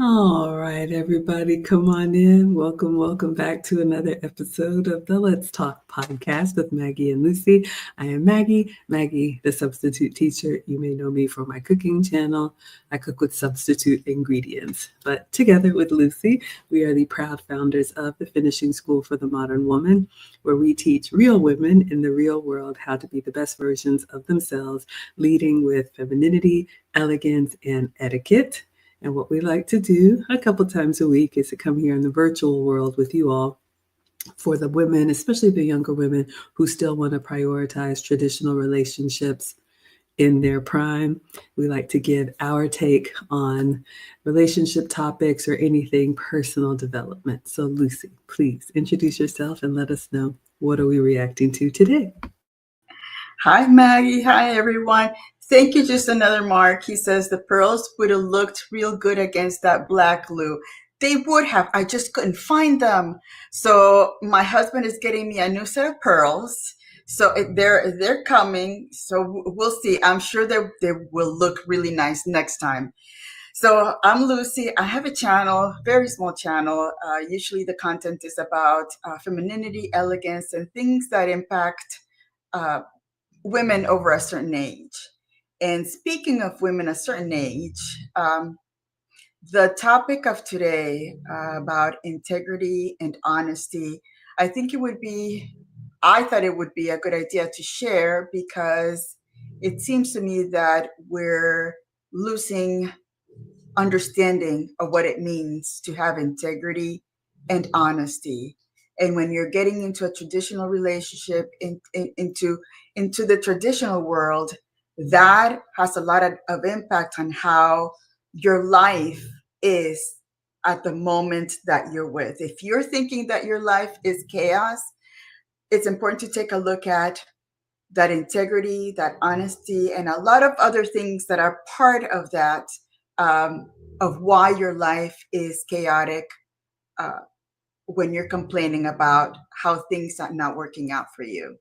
All right, everybody, come on in. Welcome back to another episode of the Let's Talk podcast with Maggie and Lucy. I am Maggie, the substitute teacher. You may know me from my cooking channel. I cook with substitute ingredients. But together with Lucy, we are the proud founders of the Finishing School for the Modern Woman, where we teach real women in the real world how to be the best versions of themselves, leading with femininity, elegance, and etiquette. And what we like to do a couple times a week is to come here in the virtual world with you all for the women, especially the younger women who still want to prioritize traditional relationships in their prime. We like to give our take on relationship topics or anything personal development. So Lucy, please introduce yourself and let us know, what are we reacting to today? Hi, Maggie. Hi, everyone. Thank you. Just another mark. He says the pearls would have looked real good against that black glue. They would have. I just couldn't find them. So my husband is getting me a new set of pearls. So they're coming. So we'll see. I'm sure they will look really nice next time. So I'm Lucy. I have a channel, very small channel. Usually the content is about femininity, elegance, and things that impact women over a certain age. And speaking of women a certain age, the topic of today about integrity and honesty, I thought it would be a good idea to share, because it seems to me that we're losing understanding of what it means to have integrity and honesty. And when you're getting into a traditional relationship, into the traditional world, that has a lot of impact on how your life is at the moment that you're with. If you're thinking that your life is chaos, it's important to take a look at that integrity, that honesty, and a lot of other things that are part of that, of why your life is chaotic, when you're complaining about how things are not working out for you.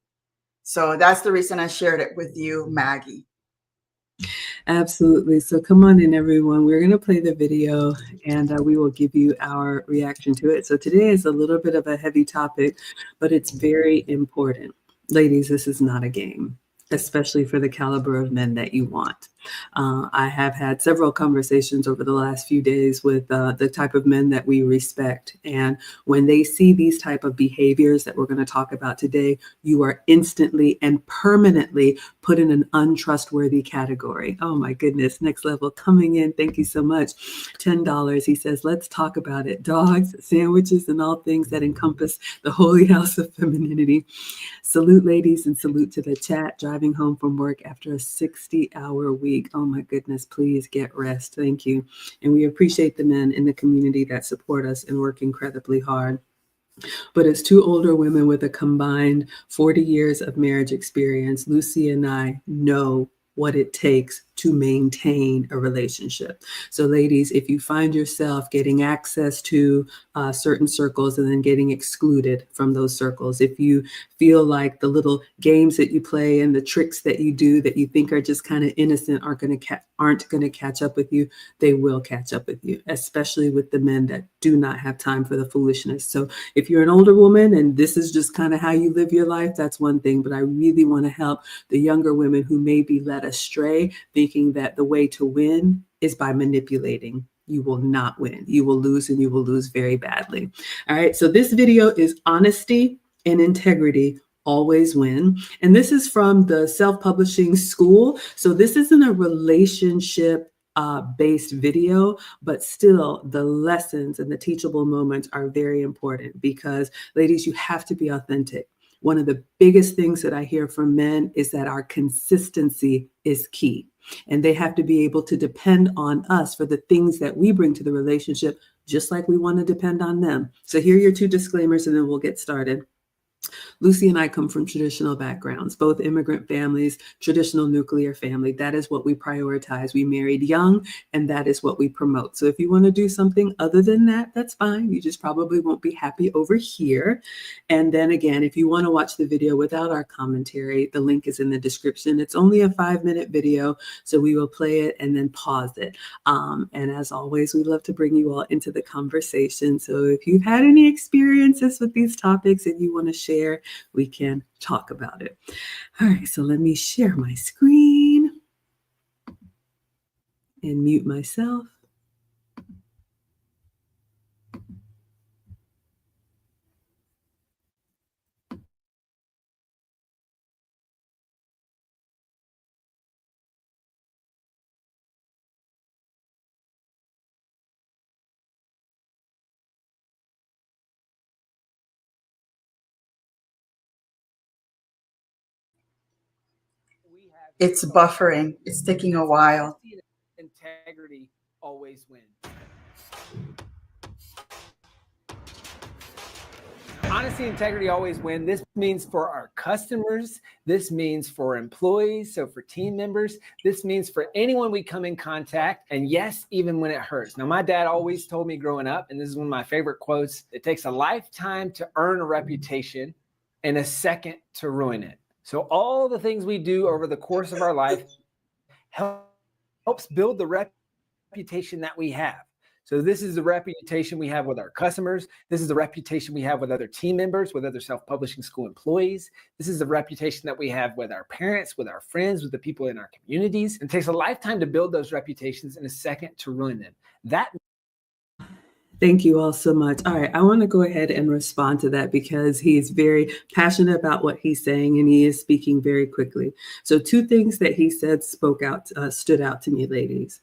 So that's the reason I shared it with you, Maggie. Absolutely. So come on in, everyone. We're going to play the video and we will give you our reaction to it. So today is a little bit of a heavy topic, but it's very important. Ladies, this is not a game, especially for the caliber of men that you want. I have had several conversations over the last few days with the type of men that we respect. And when they see these type of behaviors that we're going to talk about today, you are instantly and permanently put in an untrustworthy category. Oh my goodness. Next level coming in. Thank you so much. $10. He says, let's talk about it. Dogs, sandwiches, and all things that encompass the holy house of femininity. Salute, ladies, and salute to the chat. Driving home from work after a 60-hour week. Oh my goodness, please get rest. Thank you. And we appreciate the men in the community that support us and work incredibly hard. But as two older women with a combined 40 years of marriage experience, Lucy and I know what it takes to maintain a relationship. So ladies, if you find yourself getting access to certain circles and then getting excluded from those circles, if you feel like the little games that you play and the tricks that you do that you think are just kind of innocent aren't going to catch up with you, they will catch up with you, especially with the men that do not have time for the foolishness. So if you're an older woman and this is just kind of how you live your life, that's one thing. But I really want to help the younger women who may be led astray, thinking that the way to win is by manipulating. You will not win. You will lose, and you will lose very badly. All right. So this video is honesty and integrity always win. And this is from the Self-Publishing School. So this isn't a relationship based video, but still the lessons and the teachable moments are very important, because ladies, you have to be authentic. One of the biggest things that I hear from men is that our consistency is key. And they have to be able to depend on us for the things that we bring to the relationship, just like we want to depend on them. So here are your two disclaimers, and then we'll get started. Lucy and I come from traditional backgrounds, both immigrant families, traditional nuclear family. That is what we prioritize. We married young, and that is what we promote. So if you want to do something other than that, that's fine. You just probably won't be happy over here. And then again, if you want to watch the video without our commentary, the link is in the description. It's only a 5-minute video, so we will play it and then pause it. And as always, we love to bring you all into the conversation. So if you've had any experiences with these topics and you want to share, we can talk about it. All right, so let me share my screen and mute myself. It's buffering. It's taking a while. Integrity always wins. Honesty and integrity always win. This means for our customers. This means for employees. So for team members, this means for anyone we come in contact. And yes, even when it hurts. Now, my dad always told me growing up, and this is one of my favorite quotes, it takes a lifetime to earn a reputation and a second to ruin it. So all the things we do over the course of our life helps build the reputation that we have. So this is the reputation we have with our customers. This is the reputation we have with other team members, with other self-publishing school employees. This is the reputation that we have with our parents, with our friends, with the people in our communities. It takes a lifetime to build those reputations and a second to ruin them. Thank you all so much. All right, I want to go ahead and respond to that because he's very passionate about what he's saying and he is speaking very quickly. So 2 things that he said stood out to me, ladies.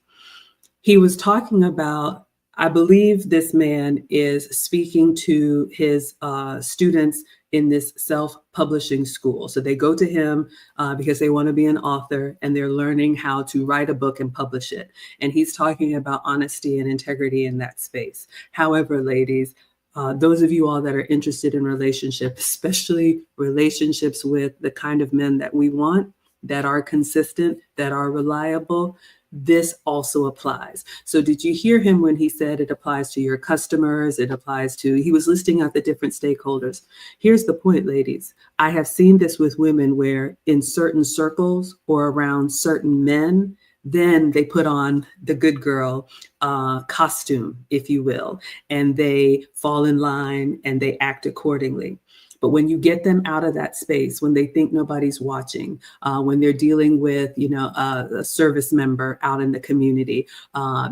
He was talking about, I believe this man is speaking to his students in this self-publishing school. So they go to him because they want to be an author and they're learning how to write a book and publish it. And he's talking about honesty and integrity in that space. However, ladies, those of you all that are interested in relationships, especially relationships with the kind of men that we want, that are consistent, that are reliable, this also applies. So did you hear him when he said it applies to your customers? It applies to, he was listing out the different stakeholders. Here's the point, ladies. I have seen this with women where in certain circles or around certain men, then they put on the good girl costume, if you will, and they fall in line and they act accordingly. But when you get them out of that space, when they think nobody's watching, when they're dealing with, a service member out in the community,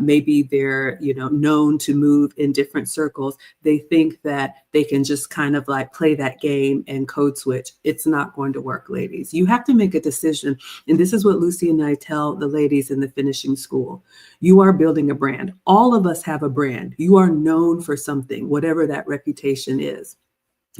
maybe they're, known to move in different circles, they think that they can just kind of like play that game and code switch. It's not going to work, ladies. You have to make a decision. And this is what Lucy and I tell the ladies in the finishing school. You are building a brand. All of us have a brand. You are known for something, whatever that reputation is.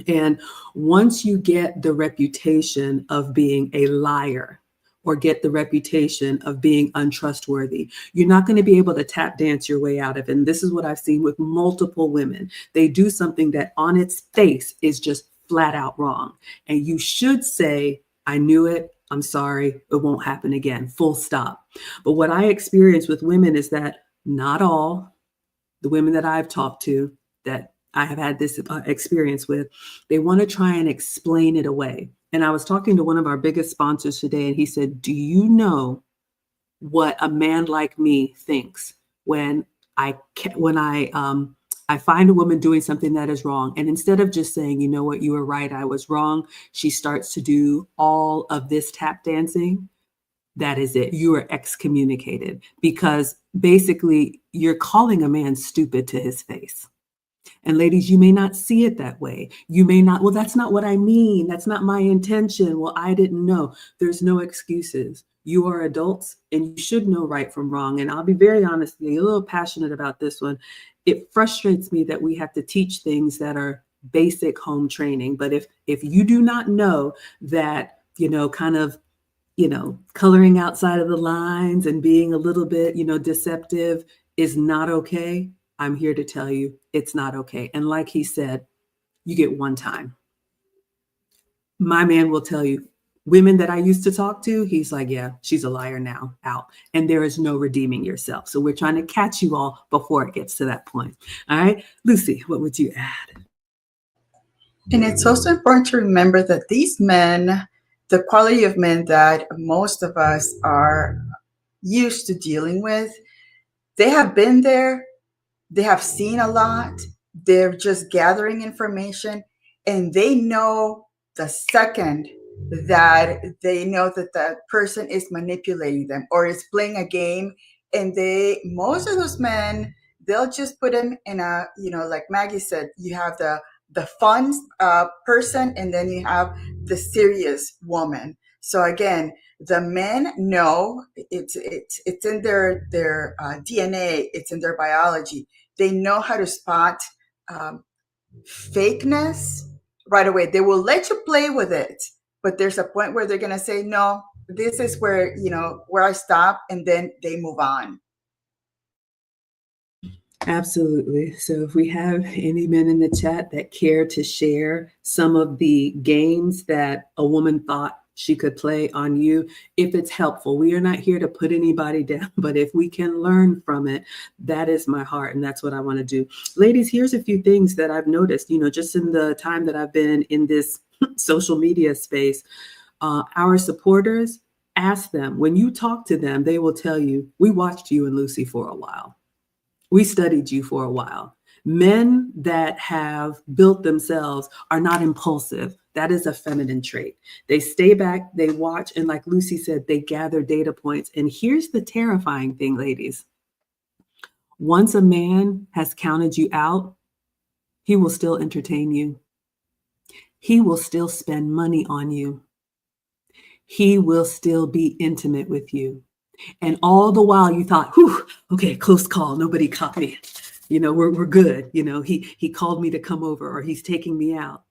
And once you get the reputation of being a liar or get the reputation of being untrustworthy, you're not going to be able to tap dance your way out of it. And this is what I've seen with multiple women. They do something that on its face is just flat out wrong. And you should say, I knew it. I'm sorry. It won't happen again. Full stop. But what I experience with women is that not all the women that I've talked to that I have had this experience with, they want to try and explain it away. And I was talking to one of our biggest sponsors today, and he said, do you know what a man like me thinks when I find a woman doing something that is wrong, and instead of just saying, you know what, you were right, I was wrong, she starts to do all of this tap dancing. That is it. You are excommunicated because basically you're calling a man stupid to his face. And ladies, you may not see it that way. You may not, well, that's not what I mean. That's not my intention. Well, I didn't know. There's no excuses. You are adults and you should know right from wrong. And I'll be very honest, a little passionate about this one. It frustrates me that we have to teach things that are basic home training. But if you do not know that, coloring outside of the lines and being a little bit, deceptive is not okay, I'm here to tell you it's not okay. And like he said, you get one time. My man will tell you, women that I used to talk to, he's like, yeah, she's a liar now, out. And there is no redeeming yourself. So we're trying to catch you all before it gets to that point. All right, Lucy, what would you add? And it's also important to remember that these men, the quality of men that most of us are used to dealing with, they have been there, they have seen a lot, they're just gathering information, and they know the second that they know that that person is manipulating them or is playing a game. And most of those men, they'll just put them in a, like Maggie said, you have the fun person, and then you have the serious woman. So again, the men know it's in their DNA, it's in their biology. They know how to spot fakeness right away. They will let you play with it, but there's a point where they're going to say, no, this is where, where I stop, and then they move on. Absolutely. So if we have any men in the chat that care to share some of the games that a woman thought she could play on you, if it's helpful, we are not here to put anybody down, but if we can learn from it, that is my heart. And that's what I want to do. Ladies, here's a few things that I've noticed, just in the time that I've been in this social media space. Our supporters, ask them, when you talk to them, they will tell you, we watched you and Lucy for a while. We studied you for a while. Men that have built themselves are not impulsive. That is a feminine trait. They stay back, they watch, and like Lucy said, they gather data points. And here's the terrifying thing, ladies. Once a man has counted you out, he will still entertain you. He will still spend money on you. He will still be intimate with you. And all the while you thought, whew, okay, close call. Nobody caught me. We're good. He called me to come over, or he's taking me out.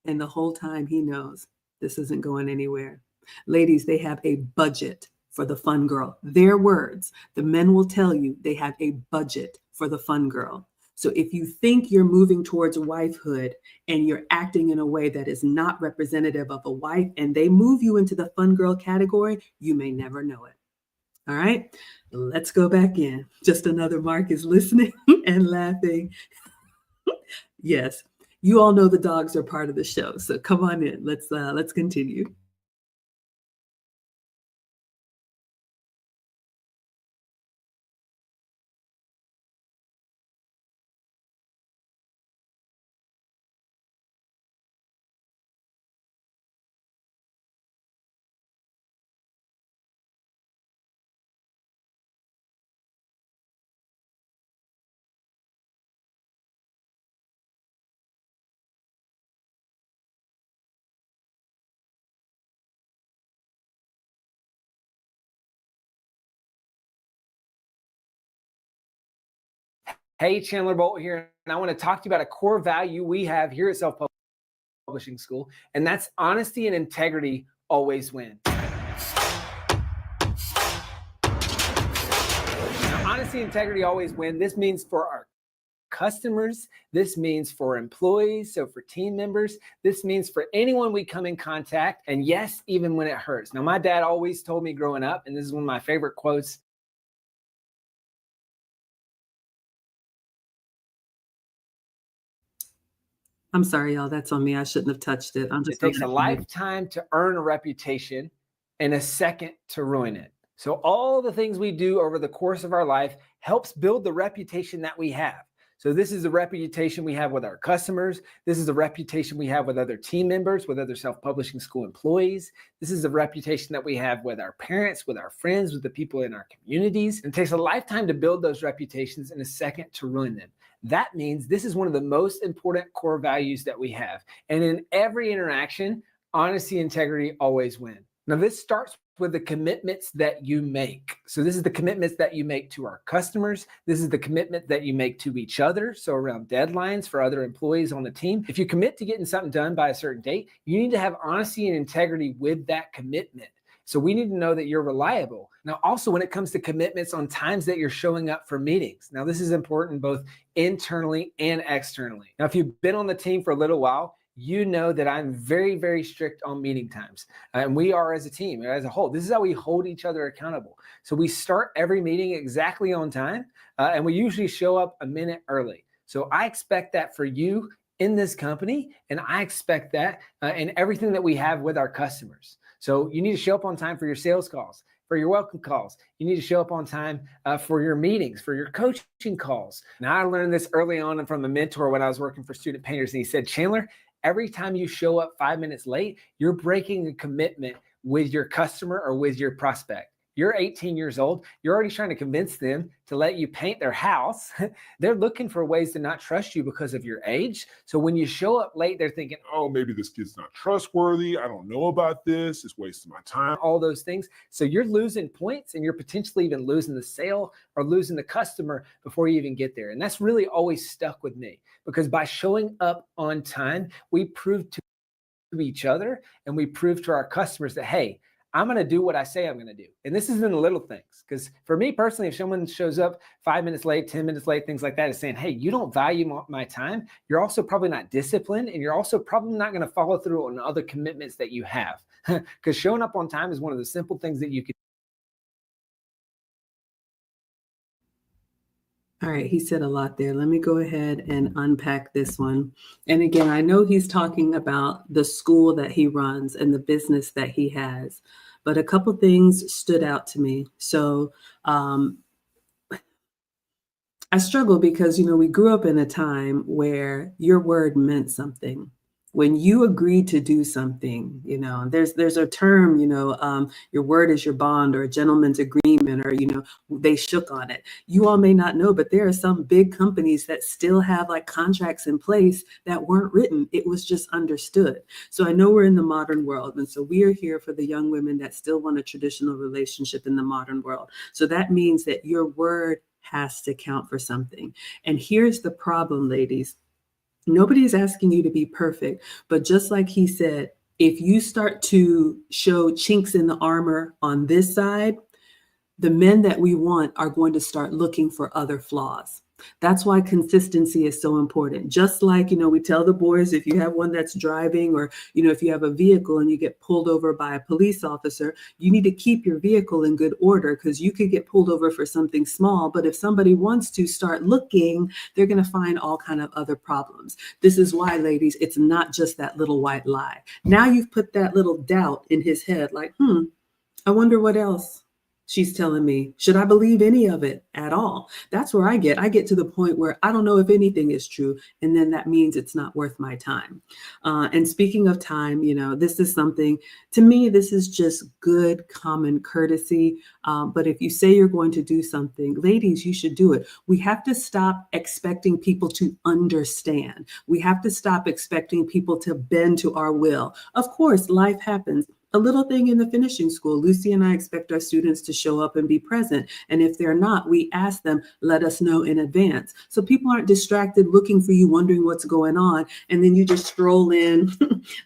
And the whole time he knows this isn't going anywhere. Ladies, they have a budget for the fun girl. Their words, the men will tell you they have a budget for the fun girl. So if you think you're moving towards wifehood and you're acting in a way that is not representative of a wife, and they move you into the fun girl category, you may never know it. All right, let's go back in. Just another Mark is listening and laughing. Yes, you all know the dogs are part of the show, so come on in. Let's continue. Hey, Chandler Bolt here, and I want to talk to you about a core value we have here at Self-Publishing School, and that's honesty and integrity always win. Now, honesty and integrity always win. This means for our customers, this means for employees, so for team members, this means for anyone we come in contact, and yes, even when it hurts. Now, my dad always told me growing up, and this is one of my favorite quotes, I'm sorry, y'all. That's on me. I shouldn't have touched it. it takes a lifetime to earn a reputation and a second to ruin it. So all the things we do over the course of our life helps build the reputation that we have. So this is the reputation we have with our customers. This is the reputation we have with other team members, with other self-publishing school employees. This is the reputation that we have with our parents, with our friends, with the people in our communities. And it takes a lifetime to build those reputations and a second to ruin them. That means this is one of the most important core values that we have. And in every interaction, honesty and integrity always win. Now, this starts with the commitments that you make. So this is the commitments that you make to our customers. This is the commitment that you make to each other. So around deadlines for other employees on the team. If you commit to getting something done by a certain date, you need to have honesty and integrity with that commitment. So we need to know that you're reliable. Now, also when it comes to commitments on times that you're showing up for meetings. Now, this is important both internally and externally. Now, if you've been on the team for a little while, you know that I'm very, very strict on meeting times. And we are as a team, as a whole. This is how we hold each other accountable. So we start every meeting exactly on time, and we usually show up a minute early. So I expect that for you in this company, and I expect that in everything that we have with our customers. So you need to show up on time for your sales calls, for your welcome calls. You need to show up on time for your meetings, for your coaching calls. Now, I learned this early on from a mentor when I was working for student painters, and he said, Chandler, every time you show up 5 minutes late, you're breaking a commitment with your customer or with your prospect. You're 18 years old. You're already trying to convince them to let you paint their house. They're looking for ways to not trust you because of your age. So when you show up late, they're thinking, oh, maybe this kid's not trustworthy. I don't know about this. It's wasting my time. All those things. So you're losing points, and you're potentially even losing the sale or losing the customer before you even get there. And that's really always stuck with me, because by showing up on time, we prove to each other and we prove to our customers that, hey, I'm going to do what I say I'm going to do. And this is in the little things. Because for me personally, if someone shows up 5 minutes late, 10 minutes late, things like that, is saying, hey, you don't value my time. You're also probably not disciplined, and you're also probably not going to follow through on other commitments that you have. Because showing up on time is one of the simple things that you can. All right, he said a lot there. Let me go ahead and unpack this one. And again, I know he's talking about the school that he runs and the business that he has, but a couple things stood out to me. So I struggle because, we grew up in a time where your word meant something. When you agreed to do something, there's a term, your word is your bond, or a gentleman's agreement, or, they shook on it. You all may not know, but there are some big companies that still have like contracts in place that weren't written. It was just understood. So I know we're in the modern world. And so we are here for the young women that still want a traditional relationship in the modern world. So that means that your word has to count for something. And here's the problem, ladies. Nobody is asking you to be perfect, but just like he said, if you start to show chinks in the armor on this side, the men that we want are going to start looking for other flaws. That's why consistency is so important. Just like, we tell the boys, if you have one that's driving, or, if you have a vehicle and you get pulled over by a police officer, you need to keep your vehicle in good order, because you could get pulled over for something small. But if somebody wants to start looking, they're going to find all kind of other problems. This is why, ladies, it's not just that little white lie. Now you've put that little doubt in his head, like, I wonder what else she's telling me. Should I believe any of it at all? That's where I get to the point where I don't know if anything is true. And then that means it's not worth my time. And speaking of time, this is something, to me, this is just good common courtesy. But if you say you're going to do something, ladies, you should do it. We have to stop expecting people to understand. We have to stop expecting people to bend to our will. Of course, life happens. A little thing in the finishing school, Lucy and I expect our students to show up and be present. And if they're not, we ask them, let us know in advance. So people aren't distracted looking for you, wondering what's going on. And then you just stroll in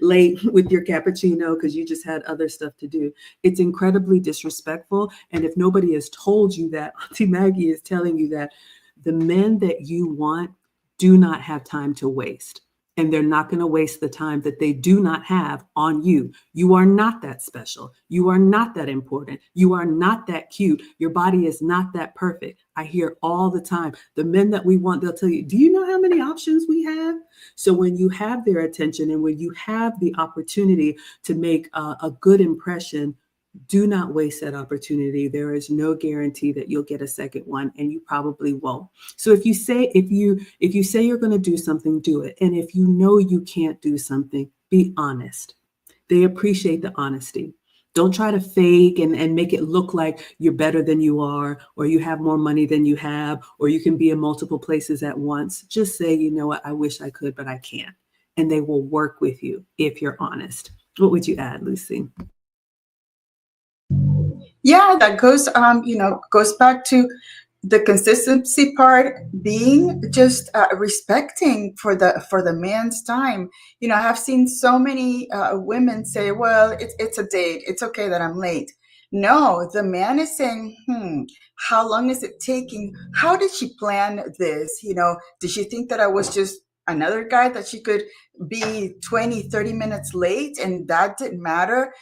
late with your cappuccino because you just had other stuff to do. It's incredibly disrespectful. And if nobody has told you that, Auntie Maggie is telling you that the men that you want do not have time to waste. And they're not going to waste the time that they do not have on you. You are not that special. You are not that important. You are not that cute. Your body is not that perfect. I hear all the time, the men that we want, they'll tell you, do you know how many options we have? So when you have their attention and when you have the opportunity to make a good impression, do not waste that opportunity. There is no guarantee that you'll get a second one, and you probably won't. So if you say you're going to do something, do it. And if you know you can't do something, be honest. They appreciate the honesty. Don't try to fake and make it look like you're better than you are, or you have more money than you have, or you can be in multiple places at once. Just say, you know what, I wish I could, but I can't. And they will work with you if you're honest. What would you add, Lucy? Yeah, that goes back to the consistency part, being just respecting for the man's time. I have seen so many women say, well, it's a date, it's okay that I'm late. No, the man is saying, how long is it taking? How did she plan this? Did she think that I was just another guy that she could be 20, 30 minutes late, and that didn't matter.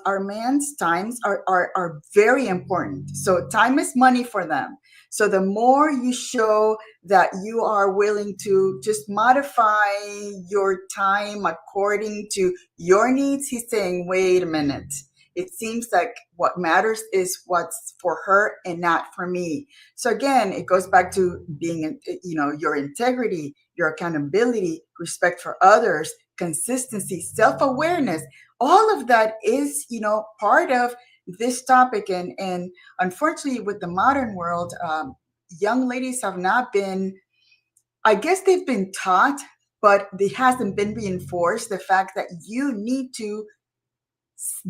Our man's times are very important. So time is money for them. So the more you show that you are willing to just modify your time according to your needs, he's saying, wait a minute. It seems like what matters is what's for her and not for me. So again, it goes back to being, your integrity, your accountability, respect for others, consistency, self-awareness. All of that is, part of this topic. And unfortunately, with the modern world, young ladies have not been, I guess they've been taught, but it hasn't been reinforced, the fact that you need to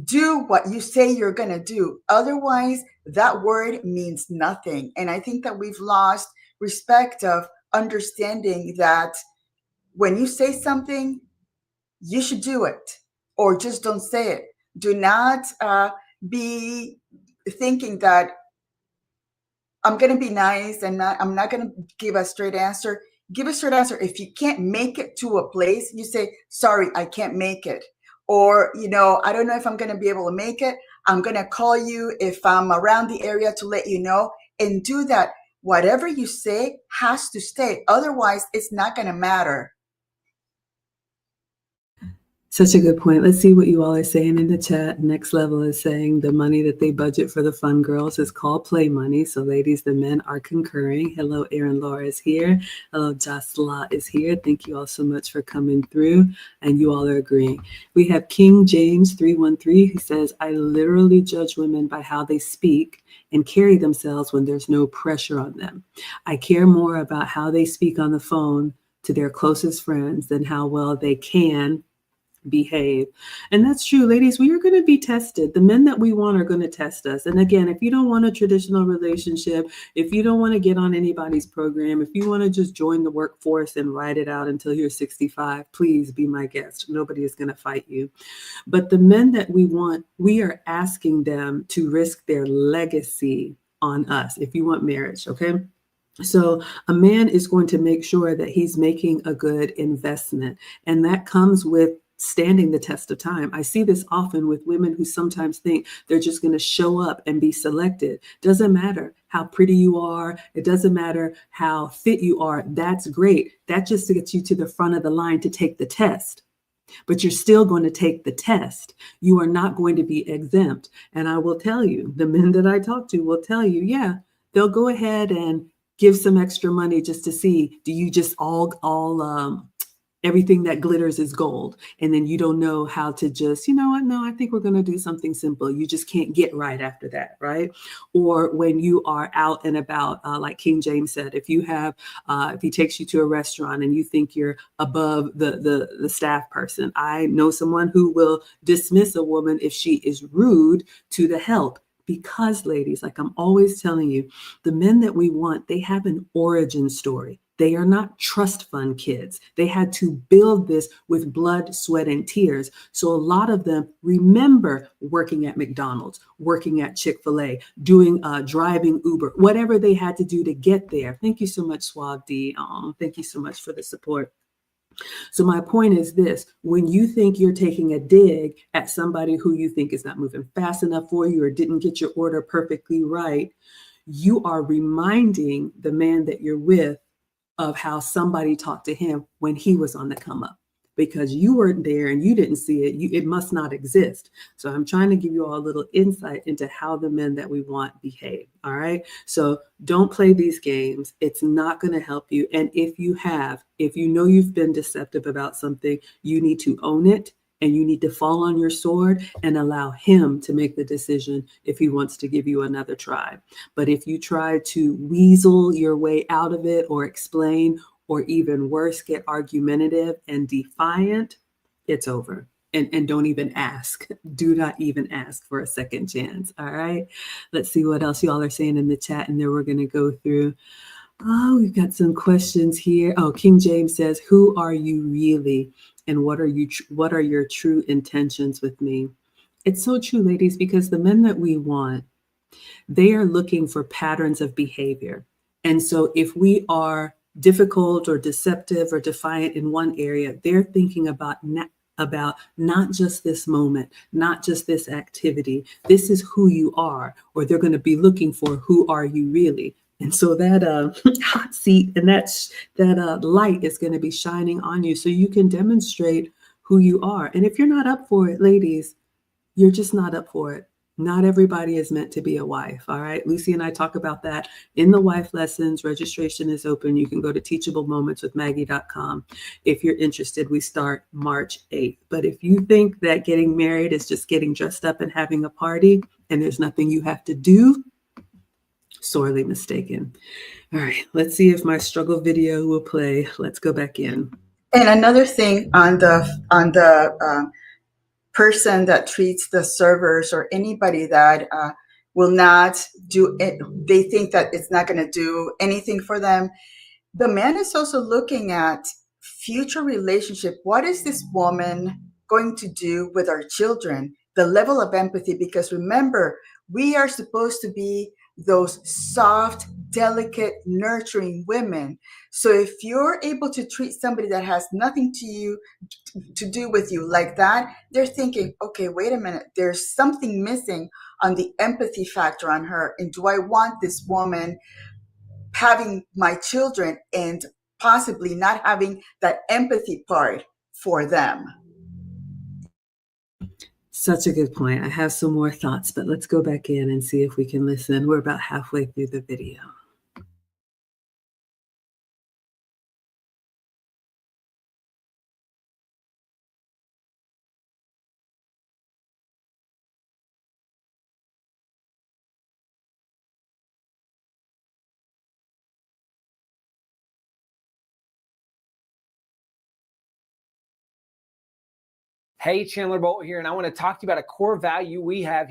do what you say you're going to do. Otherwise, that word means nothing. And I think that we've lost respect of understanding that when you say something, you should do it, or just don't say it. Do not be thinking that I'm going to be nice and I'm not going to give a straight answer. Give a straight answer. If you can't make it to a place, you say, sorry, I can't make it. Or, I don't know if I'm going to be able to make it. I'm going to call you if I'm around the area to let you know, and do that. Whatever you say has to stay. Otherwise, it's not going to matter. Such a good point. Let's see what you all are saying in the chat. Next Level is saying the money that they budget for the fun girls is called play money. So ladies, the men are concurring. Hello, Erin Laura is here. Hello, Jasla is here. Thank you all so much for coming through. And you all are agreeing. We have King James 313 who says, I literally judge women by how they speak and carry themselves when there's no pressure on them. I care more about how they speak on the phone to their closest friends than how well they can behave. And that's true, ladies. We are going to be tested. The men that we want are going to test us. And again, if you don't want a traditional relationship, if you don't want to get on anybody's program, if you want to just join the workforce and ride it out until you're 65, please be my guest. Nobody is going to fight you. But the men that we want, we are asking them to risk their legacy on us if you want marriage, okay? So a man is going to make sure that he's making a good investment, and that comes with standing the test of time. I see this often with women who sometimes think they're just going to show up and be selected. Doesn't matter how pretty you are. It doesn't matter how fit you are. That's great. That just gets you to the front of the line to take the test. But you're still going to take the test. You are not going to be exempt. And I will tell you, the men that I talk to will tell you, yeah, they'll go ahead and give some extra money just to see, do you just everything that glitters is gold. And then you don't know how to just, you know what? No, I think we're going to do something simple. You just can't get right after that. Right. Or when you are out and about, like King James said, if you have, if he takes you to a restaurant and you think you're above the staff person, I know someone who will dismiss a woman if she is rude to the help. Because ladies, like I'm always telling you, the men that we want, they have an origin story. They are not trust fund kids. They had to build this with blood, sweat, and tears. So a lot of them remember working at McDonald's, working at Chick-fil-A, doing driving Uber, whatever they had to do to get there. Thank you so much, Suave D. Thank you so much for the support. So my point is this: when you think you're taking a dig at somebody who you think is not moving fast enough for you or didn't get your order perfectly right, you are reminding the man that you're with of how somebody talked to him when he was on the come up, because you weren't there and you didn't see it. It must not exist. So I'm trying to give you all a little insight into how the men that we want behave. All right. So don't play these games. It's not going to help you. And if you know you've been deceptive about something, you need to own it. And you need to fall on your sword and allow him to make the decision if he wants to give you another try. But if you try to weasel your way out of it or explain, or even worse, get argumentative and defiant, it's over. And don't even ask. Do not even ask for a second chance. All right. Let's see what else y'all are saying in the chat. And then we're going to go through. Oh, we've got some questions here. Oh, King James says, who are you really? And what are your true intentions with me? It's so true, ladies, because the men that we want, they are looking for patterns of behavior. And so if we are difficult or deceptive or defiant in one area, they're thinking about not just this moment, not just this activity. This is who you are, or they're going to be looking for who are you really. And so that hot seat and that light is going to be shining on you so you can demonstrate who you are. And if you're not up for it, ladies, you're just not up for it. Not everybody is meant to be a wife. All right. Lucy and I talk about that in the wife lessons. Registration is open. You can go to teachablemomentswithmaggie.com. If you're interested, we start March 8th. But if you think that getting married is just getting dressed up and having a party and there's nothing you have to do, sorely mistaken. All right. Let's see if my struggle video will play. Let's go back in. And another thing on the person that treats the servers or anybody that will not do it, they think that it's not going to do anything for them. The man is also looking at future relationship. What is this woman going to do with our children? The level of empathy, because remember, we are supposed to be those soft, delicate, nurturing women. So if you're able to treat somebody that has nothing to do with you like that, they're thinking, okay, wait a minute, there's something missing on the empathy factor on her. And do I want this woman having my children and possibly not having that empathy part for them? Such a good point. I have some more thoughts, but let's go back in and see if we can listen. We're about halfway through the video. Hey, Chandler Bolt here, and I want to talk to you about a core value we have.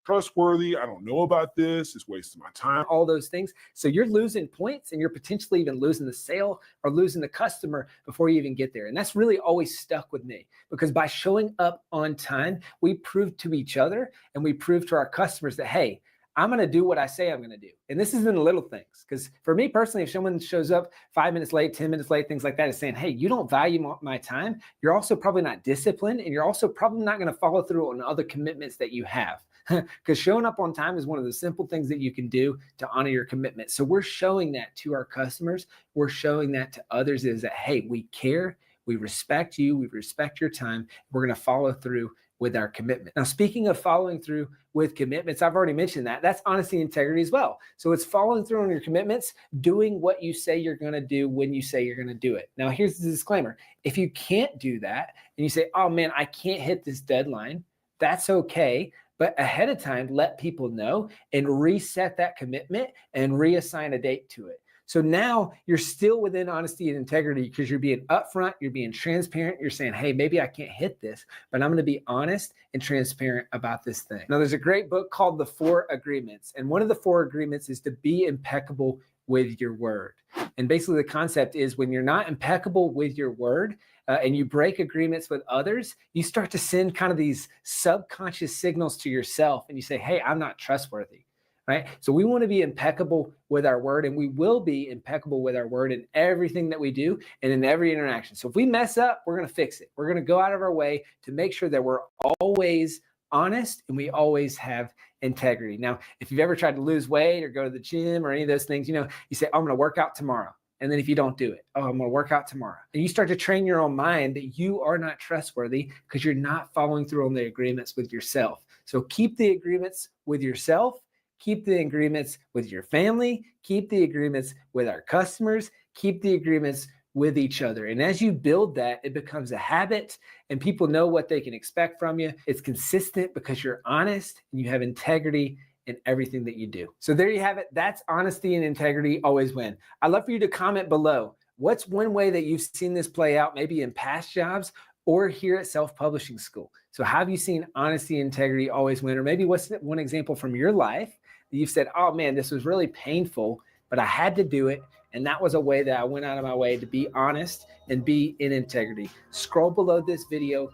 Trustworthy. I don't know about this. It's wasting my time. All those things. So you're losing points and you're potentially even losing the sale or losing the customer before you even get there. And that's really always stuck with me, because by showing up on time, we prove to each other and we prove to our customers that, hey, I'm going to do what I say I'm going to do. And this is in the little things. Because for me personally, if someone shows up 5 minutes late, 10 minutes late, things like that, is saying, hey, you don't value my time. You're also probably not disciplined, and you're also probably not going to follow through on other commitments that you have. Because showing up on time is one of the simple things that you can do to honor your commitment. So we're showing that to our customers. We're showing that to others, is that, hey, we care, we respect you, we respect your time. We're going to follow through with our commitment. Now, speaking of following through with commitments, I've already mentioned that. That's honesty and integrity as well. So it's following through on your commitments, doing what you say you're going to do when you say you're going to do it. Now, here's the disclaimer. If you can't do that and you say, oh man, I can't hit this deadline, that's okay. But ahead of time, let people know and reset that commitment and reassign a date to it. So now you're still within honesty and integrity, because you're being upfront, you're being transparent. You're saying, hey, maybe I can't hit this, but I'm going to be honest and transparent about this thing. Now, there's a great book called The 4 Agreements. And one of the 4 agreements is to be impeccable with your word. And basically the concept is, when you're not impeccable with your word, and you break agreements with others, you start to send kind of these subconscious signals to yourself, and you say, hey, I'm not trustworthy, right? So we want to be impeccable with our word, and we will be impeccable with our word in everything that we do and in every interaction. So if we mess up, we're going to fix it. We're going to go out of our way to make sure that we're always honest and we always have integrity. Now, if you've ever tried to lose weight or go to the gym or any of those things, you say, I'm going to work out tomorrow. And then if you don't do it, I'm going to work out tomorrow. And you start to train your own mind that you are not trustworthy because you're not following through on the agreements with yourself. So keep the agreements with yourself, keep the agreements with your family, keep the agreements with our customers, keep the agreements with each other. And as you build that, it becomes a habit and people know what they can expect from you. It's consistent because you're honest and you have integrity in everything that you do. So there you have it. That's honesty and integrity always win. I'd love for you to comment below. What's one way that you've seen this play out, maybe in past jobs or here at self-publishing school? So have you seen honesty and integrity always win? Or maybe what's one example from your life that you've said, oh man, this was really painful, but I had to do it. And that was a way that I went out of my way to be honest and be in integrity. Scroll below this video.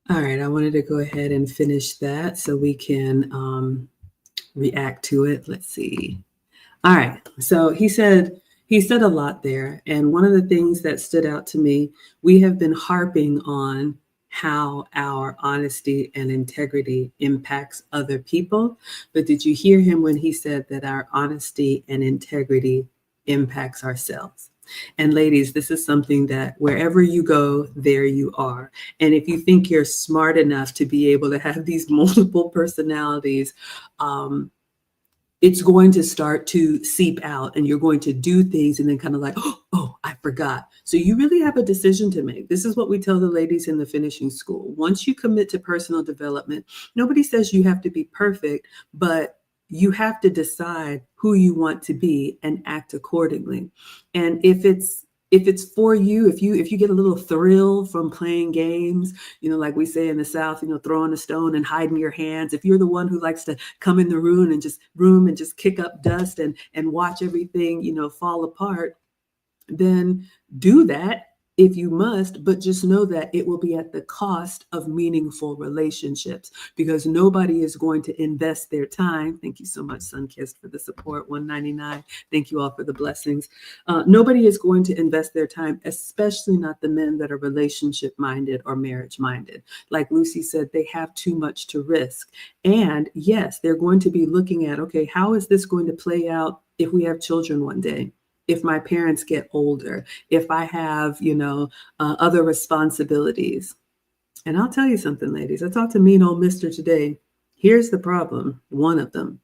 All right, I wanted to go ahead and finish that so we can react to it. Let's see. All right. So he said a lot there. And one of the things that stood out to me, we have been harping on how our honesty and integrity impacts other people. But did you hear him when he said that our honesty and integrity impacts ourselves? And ladies, this is something that wherever you go, there you are. And if you think you're smart enough to be able to have these multiple personalities, um, it's going to start to seep out and you're going to do things and then kind of like, oh, I forgot. So you really have a decision to make. This is what we tell the ladies in the finishing school. Once you commit to personal development, nobody says you have to be perfect, but you have to decide who you want to be and act accordingly. And if it's for you, if you get a little thrill from playing games, like we say in the South, throwing a stone and hiding your hands. If you're the one who likes to come in the room and just kick up dust and watch everything, fall apart, then do that if you must, but just know that it will be at the cost of meaningful relationships because nobody is going to invest their time. Thank you so much, Sunkissed, for the support. 199. Thank you all for the blessings. Nobody is going to invest their time, especially not the men that are relationship minded or marriage minded. Like Lucy said, they have too much to risk. And yes, they're going to be looking at, okay, how is this going to play out if we have children one day? If my parents get older, if I have, other responsibilities. And I'll tell you something, ladies. I talked to mean old mister today. Here's the problem, one of them.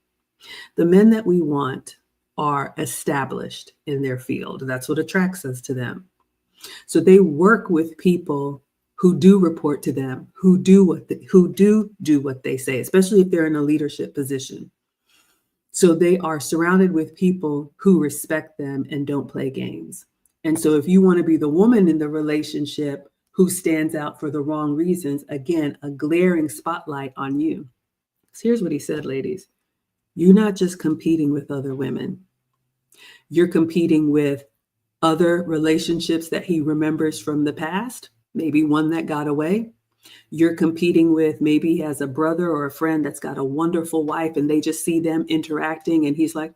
The men that we want are established in their field. That's what attracts us to them. So they work with people who do report to them, who do what they say, especially if they're in a leadership position. So they are surrounded with people who respect them and don't play games. And so if you want to be the woman in the relationship who stands out for the wrong reasons, again, a glaring spotlight on you. So here's what he said, ladies. You're not just competing with other women. You're competing with other relationships that he remembers from the past, maybe one that got away. You're competing with, maybe he has a brother or a friend that's got a wonderful wife and they just see them interacting and he's like,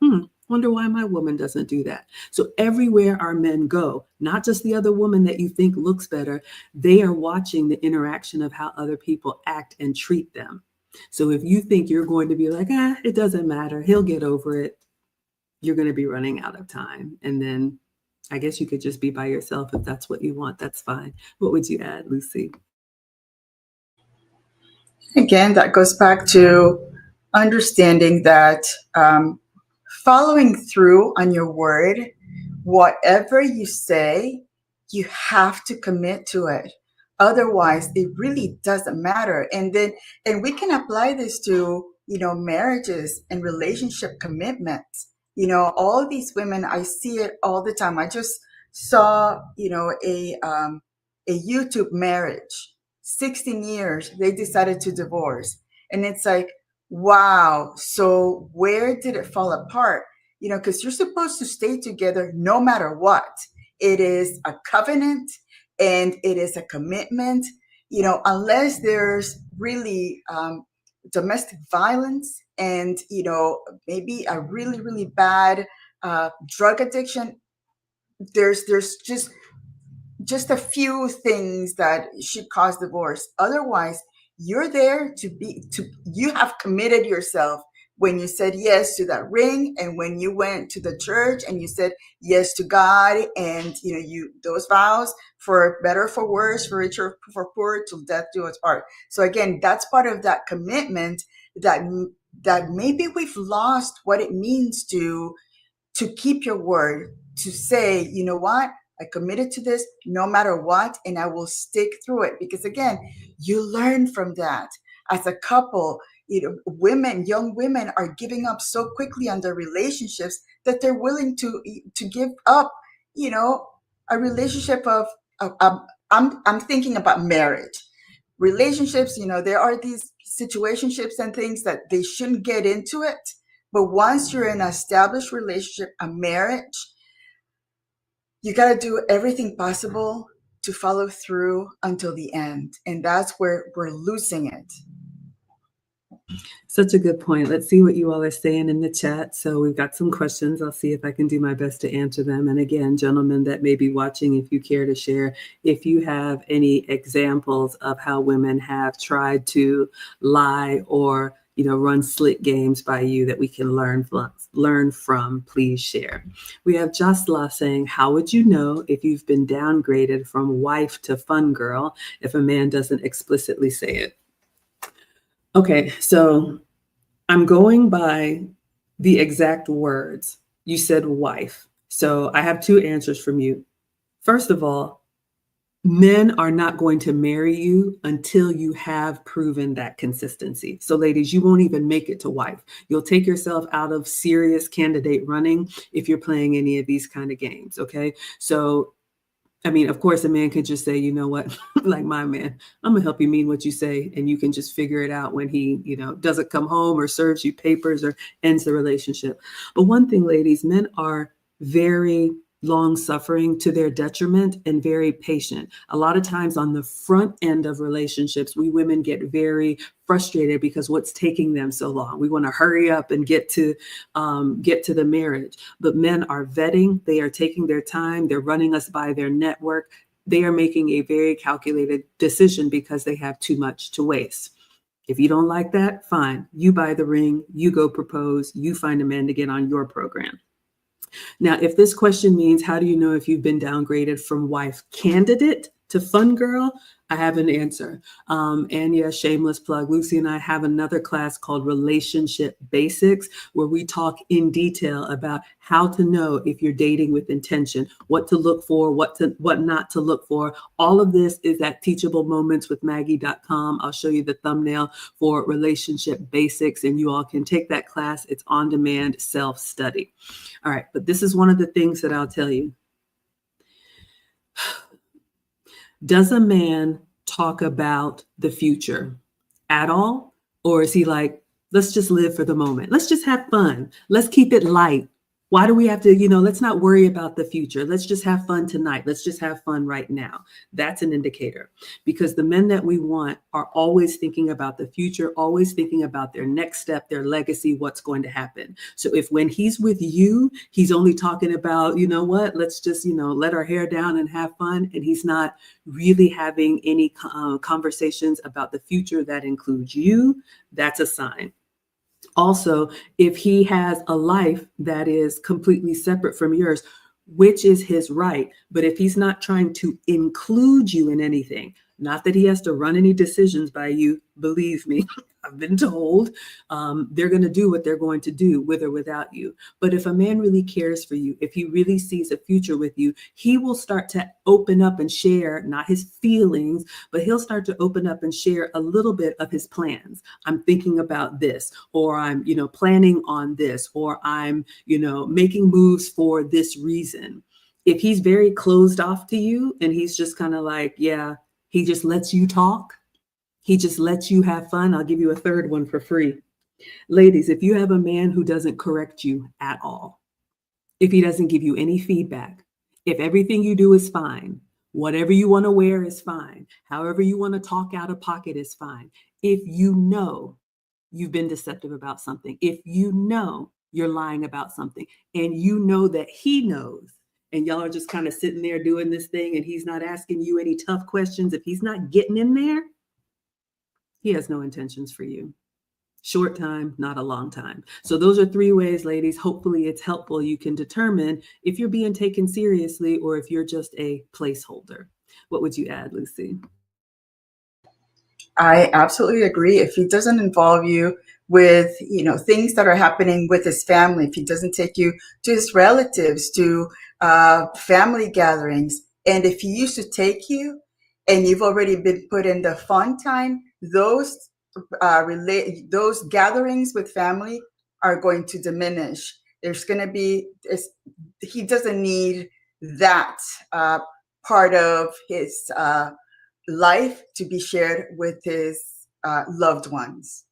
wonder why my woman doesn't do that. So everywhere our men go, not just the other woman that you think looks better, they are watching the interaction of how other people act and treat them. So if you think you're going to be like, it doesn't matter, he'll get over it, you're going to be running out of time. And then I guess you could just be by yourself if that's what you want. That's fine. What would you add, Lucy? Again, that goes back to understanding that following through on your word, whatever you say, you have to commit to it. Otherwise, it really doesn't matter. And we can apply this to, marriages and relationship commitments. All these women, I see it all the time. I just saw, a YouTube marriage, 16 years, they decided to divorce. And it's like, wow. So where did it fall apart? Because you're supposed to stay together no matter what. It is a covenant and it is a commitment, unless there's really domestic violence and, maybe a really, really bad drug addiction. There's just a few things that should cause divorce. Otherwise, you're there you have committed yourself when you said yes to that ring and when you went to the church and you said yes to God and those vows, for better, for worse, for richer, for poor, till death do us part. So again, that's part of that commitment that maybe we've lost what it means to keep your word, to say, you know what, I committed to this no matter what, and I will stick through it. Because again, you learn from that. As a couple, young women are giving up so quickly on their relationships that they're willing to give up, a relationship of I'm thinking about marriage. Relationships, there are these situationships and things that they shouldn't get into it. But once you're in an established relationship, a marriage, you got to do everything possible to follow through until the end. And that's where we're losing it. Such a good point. Let's see what you all are saying in the chat. So we've got some questions. I'll see if I can do my best to answer them. And again, gentlemen that may be watching, if you care to share, if you have any examples of how women have tried to lie or run slick games by you that we can learn from, please share. We have Jasla saying, how would you know if you've been downgraded from wife to fun girl if a man doesn't explicitly say it? Okay, so I'm going by the exact words. You said wife. So I have two answers from you. First of all, men are not going to marry you until you have proven that consistency. So ladies, you won't even make it to wife. You'll take yourself out of serious candidate running if you're playing any of these kind of games, okay? So I mean, of course, a man could just say, you know what, like my man, I'm gonna help you mean what you say. And you can just figure it out when he, doesn't come home or serves you papers or ends the relationship. But one thing, ladies, men are very long suffering to their detriment and very patient. A lot of times on the front end of relationships, we women get very frustrated because what's taking them so long. We want to hurry up and get to the marriage. But men are vetting. They are taking their time. They're running us by their network. They are making a very calculated decision because they have too much to waste. If you don't like that, fine. You buy the ring. You go propose. You find a man to get on your program. Now, if this question means how do you know if you've been downgraded from wife candidate to fun girl, I have an answer. And yeah, shameless plug, Lucy and I have another class called Relationship Basics, where we talk in detail about how to know if you're dating with intention, what to look for, what not to look for. All of this is at teachablemomentswithmaggie.com. I'll show you the thumbnail for Relationship Basics, and you all can take that class. It's on demand self-study. All right, but this is one of the things that I'll tell you. Does a man talk about the future at all? Or is he like, let's just live for the moment. Let's just have fun. Let's keep it light. Why do we have to, let's not worry about the future. Let's just have fun tonight. Let's just have fun right now. That's an indicator, because the men that we want are always thinking about the future, always thinking about their next step, their legacy, what's going to happen. So if when he's with you, he's only talking about, let's just, let our hair down and have fun, and he's not really having any conversations about the future that includes you, that's a sign. Also, if he has a life that is completely separate from yours, which is his right, but if he's not trying to include you in anything, not that he has to run any decisions by you, believe me, I've been told, they're going to do what they're going to do with or without you. But if a man really cares for you, if he really sees a future with you, he will start to open up and share, not his feelings, but he'll start to open up and share a little bit of his plans. I'm thinking about this, or I'm, planning on this, or I'm, making moves for this reason. If he's very closed off to you and he's just kind of like, yeah, he just lets you talk. He just lets you have fun. I'll give you a third one for free. Ladies, if you have a man who doesn't correct you at all, if he doesn't give you any feedback, if everything you do is fine, whatever you want to wear is fine, however you want to talk out of pocket is fine, if you know you've been deceptive about something, if you know you're lying about something, and you know that he knows, and y'all are just kind of sitting there doing this thing and he's not asking you any tough questions, if he's not getting in there, he has no intentions for you. Short time, not a long time. So those are 3 ways, ladies. Hopefully it's helpful. You can determine if you're being taken seriously or if you're just a placeholder. What would you add, Lucy? I absolutely agree. If he doesn't involve you with, things that are happening with his family, if he doesn't take you to his relatives, to family gatherings, and if he used to take you and you've already been put in the fun time, those gatherings with family are going to diminish. There's going to be, he doesn't need that part of his life to be shared with his loved ones.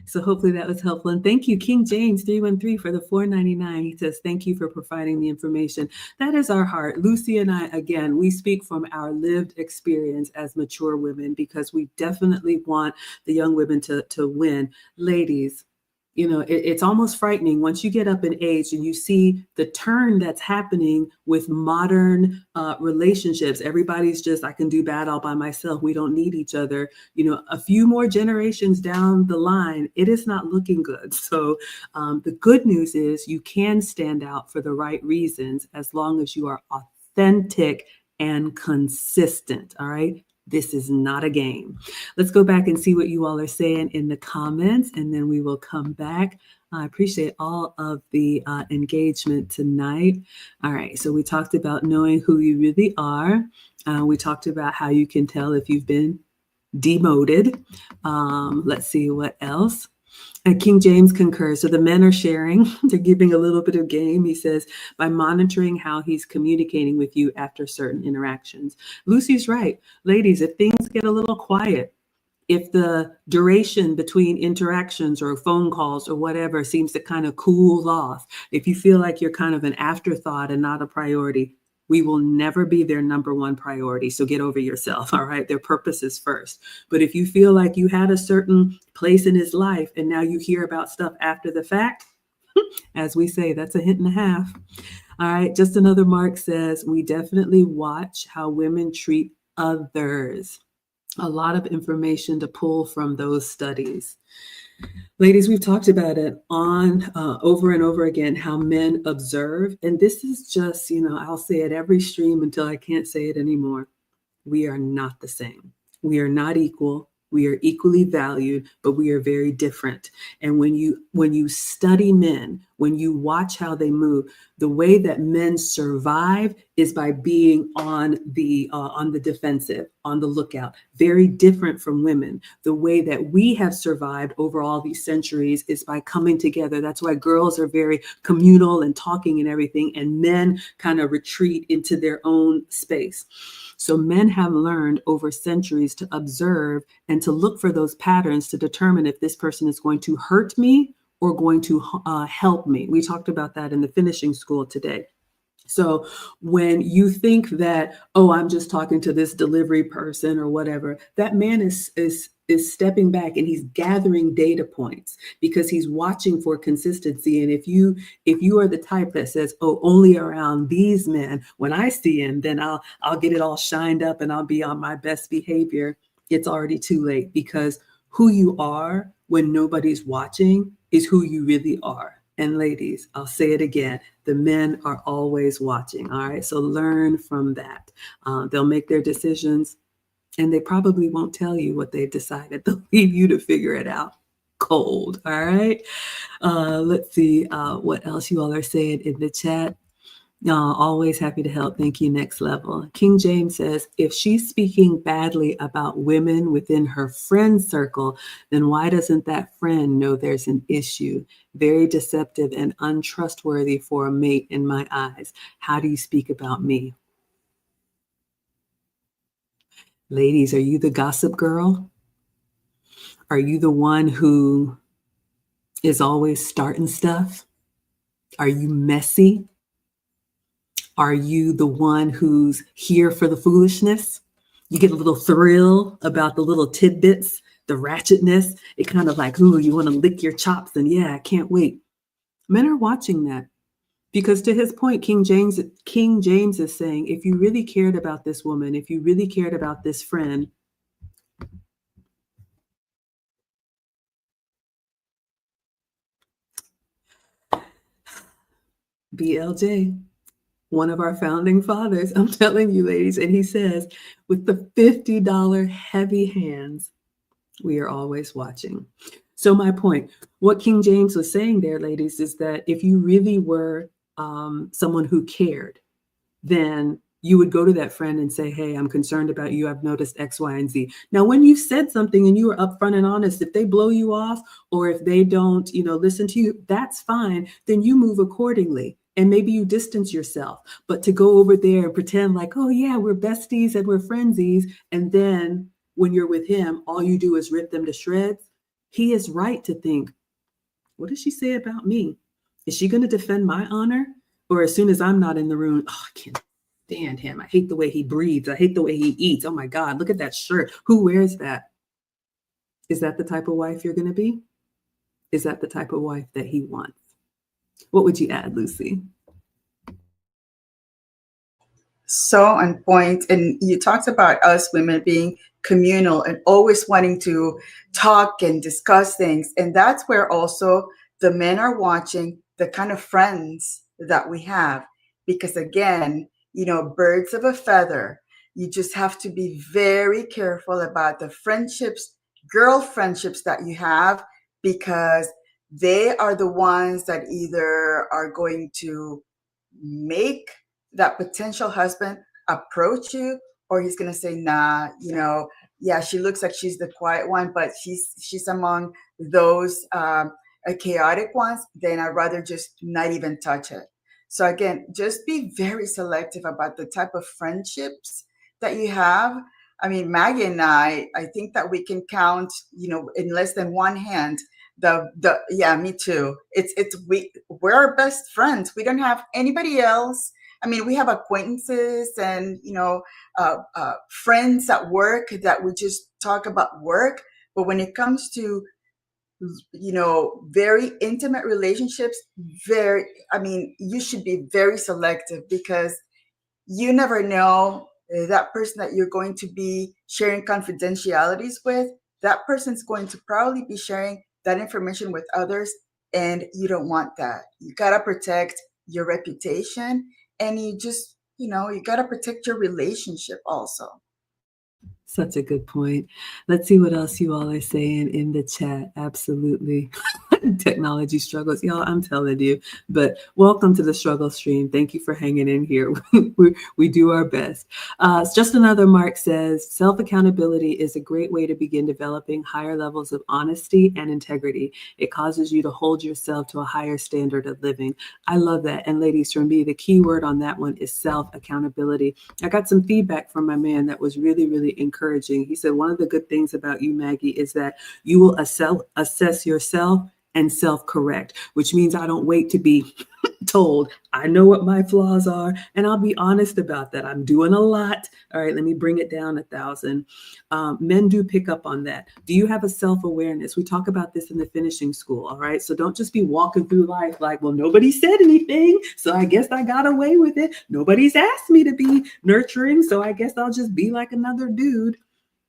So hopefully that was helpful. And thank you, King James 313 for the $4.99. He says, thank you for providing the information. That is our heart. Lucy and I, again, we speak from our lived experience as mature women because we definitely want the young women to win. Ladies, it's almost frightening once you get up in age and you see the turn that's happening with modern relationships. Everybody's just, I can do bad all by myself. We don't need each other. A few more generations down the line, it is not looking good. So the good news is you can stand out for the right reasons as long as you are authentic and consistent. All right. This is not a game. Let's go back and see what you all are saying in the comments, and then we will come back. I appreciate all of the engagement tonight. All right, so we talked about knowing who you really are. We talked about how you can tell if you've been demoted. Let's see what else. And King James concurs. So the men are sharing. They're giving a little bit of game. He says, by monitoring how he's communicating with you after certain interactions. Lucy's right. Ladies, if things get a little quiet, if the duration between interactions or phone calls or whatever seems to kind of cool off, if you feel like you're kind of an afterthought and not a priority, we will never be their number one priority. So get over yourself. All right. Their purpose is first. But if you feel like you had a certain place in his life and now you hear about stuff after the fact, as we say, that's a hint and a half. All right. Just another Mark says, we definitely watch how women treat others. A lot of information to pull from those studies. Ladies, we've talked about it on over and over again, how men observe. And this is just, I'll say it every stream until I can't say it anymore. We are not the same. We are not equal. We are equally valued, but we are very different. And when you study men, when you watch how they move, the way that men survive is by being on the defensive, on the lookout. Very different from women. The way that we have survived over all these centuries is by coming together. That's why girls are very communal and talking and everything, and men kind of retreat into their own space. So men have learned over centuries to observe and to look for those patterns to determine if this person is going to hurt me or going to help me. We talked about that in the finishing school today. So when you think that, oh, I'm just talking to this delivery person or whatever, that man is stepping back and he's gathering data points because he's watching for consistency. And if you are the type that says, oh, only around these men, when I see him, then I'll get it all shined up and I'll be on my best behavior. It's already too late, because who you are when nobody's watching is who you really are. And ladies, I'll say it again, the men are always watching. All right. So learn from that. They'll make their decisions and they probably won't tell you what they've decided. They'll leave you to figure it out cold. All right. Let's see what else you all are saying in the chat. Always happy to help. Thank you. Next level. King James says, if she's speaking badly about women within her friend circle, then why doesn't that friend know there's an issue? Very deceptive and untrustworthy for a mate in my eyes. How do you speak about me? Ladies, are you the gossip girl? Are you the one who is always starting stuff? Are you messy? Are you the one who's here for the foolishness? You get a little thrill about the little tidbits, the ratchetness. It kind of like, ooh, you want to lick your chops and yeah, I can't wait. Men are watching that because, to his point, King James is saying, if you really cared about this woman, if you really cared about this friend, BLJ, one of our founding fathers, I'm telling you, ladies, and he says, with the $50 heavy hands, we are always watching. So my point, what King James was saying there, ladies, is that if you really were someone who cared, then you would go to that friend and say, hey, I'm concerned about you. I've noticed X, Y, and Z. Now, when you said something and you were upfront and honest, if they blow you off or if they don't, listen to you, that's fine. Then you move accordingly. And maybe you distance yourself. But to go over there and pretend like, oh, yeah, we're besties and we're friendsies. And then when you're with him, all you do is rip them to shreds. He is right to think, what does she say about me? Is she going to defend my honor? Or as soon as I'm not in the room, oh, I can't stand him. I hate the way he breathes. I hate the way he eats. Oh my God, look at that shirt. Who wears that? Is that the type of wife you're going to be? Is that the type of wife that he wants? What would you add, Lucy? So on point. And you talked about us women being communal and always wanting to talk and discuss things. And that's where also the men are watching the kind of friends that we have. Because again, birds of a feather, you just have to be very careful about the friendships, girl friendships that you have, because they are the ones that either are going to make that potential husband approach you, or he's going to say, nah, yeah, she looks like she's the quiet one, but she's among those chaotic ones, then I'd rather just not even touch it. So again, just be very selective about the type of friendships that you have. I mean, Maggie and I think that we can count, in less than one hand, yeah, me too. We're our best friends. We don't have anybody else. I mean, we have acquaintances and friends at work that we just talk about work. But when it comes to very intimate relationships, you should be very selective, because you never know that person that you're going to be sharing confidentialities with. That person's going to probably be sharing that information with others, and you don't want that. You got to protect your reputation, and you just, you got to protect your relationship also. Such a good point. Let's see what else you all are saying in the chat. Absolutely. Technology struggles. Y'all, I'm telling you. But welcome to the struggle stream. Thank you for hanging in here. we do our best. Just another Mark says, self-accountability is a great way to begin developing higher levels of honesty and integrity. It causes you to hold yourself to a higher standard of living. I love that. And ladies, for me, the key word on that one is self-accountability. I got some feedback from my man that was really, really encouraging. He said, one of the good things about you, Maggie, is that you will assess yourself and self-correct, which means I don't wait to be told. I know what my flaws are, and I'll be honest about that. I'm doing a lot. All right, let me bring it down 1,000. Men do pick up on that. Do you have a self-awareness? We talk about this in the finishing school, all right? So don't just be walking through life like, well, nobody said anything, so I guess I got away with it. Nobody's asked me to be nurturing, so I guess I'll just be like another dude.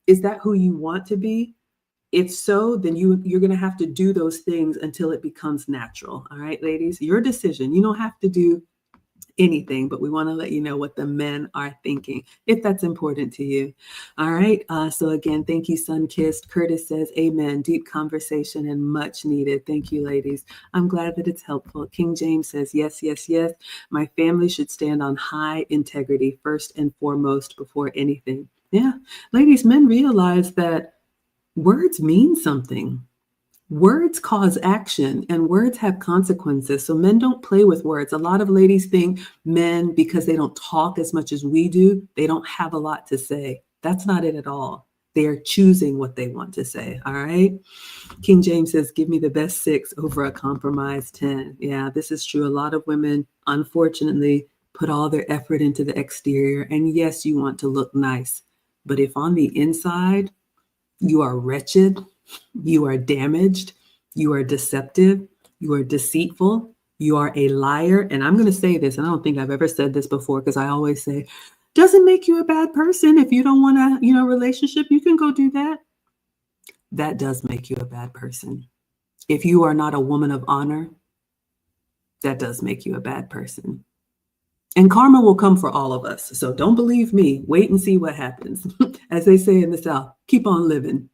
Is that who you want to be? If so, then you're going to have to do those things until it becomes natural. All right, ladies, your decision. You don't have to do anything, but we want to let you know what the men are thinking, if that's important to you. All right. So again, thank you, Sunkissed. Curtis says, amen. Deep conversation and much needed. Thank you, ladies. I'm glad that it's helpful. King James says, yes, yes, yes. My family should stand on high integrity first and foremost before anything. Yeah. Ladies, men realize that words mean something. Words cause action and words have consequences. So men don't play with words. A lot of ladies think men, because they don't talk as much as we do, they don't have a lot to say. That's not it at all. They are choosing what they want to say. All right. King James says, give me the best 6 over a compromised 10. Yeah, this is true. A lot of women, unfortunately, put all their effort into the exterior. And yes, you want to look nice. But if on the inside, you are wretched, you are damaged, you are deceptive, you are deceitful, you are a liar. And I'm going to say this, and I don't think I've ever said this before, because I always say, doesn't make you a bad person. If you don't want a, relationship, you can go do that. That does make you a bad person. If you are not a woman of honor, that does make you a bad person. And karma will come for all of us. So don't believe me. Wait and see what happens. As they say in the South, keep on living.